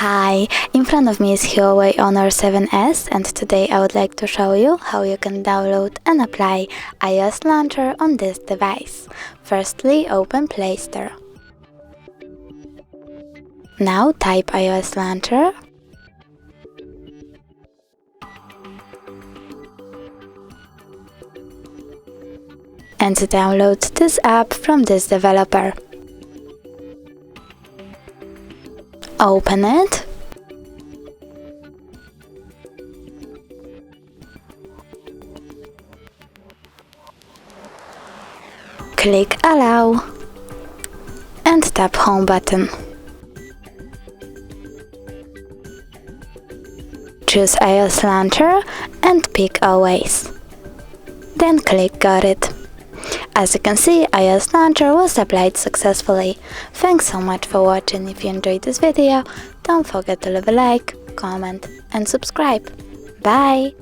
Hi, in front of me is Huawei Honor 7S, and today I would like to show you how you can download and apply iOS Launcher on this device. Firstly, open Play Store. Now type iOS Launcher and download this app from this developer. Open it. Click Allow and tap Home button. Choose iOS Launcher and pick Always. Then click Got it. As you can see, iOS Launcher was applied successfully. Thanks so much for watching. If you enjoyed this video, don't forget to leave a like, comment and subscribe. Bye!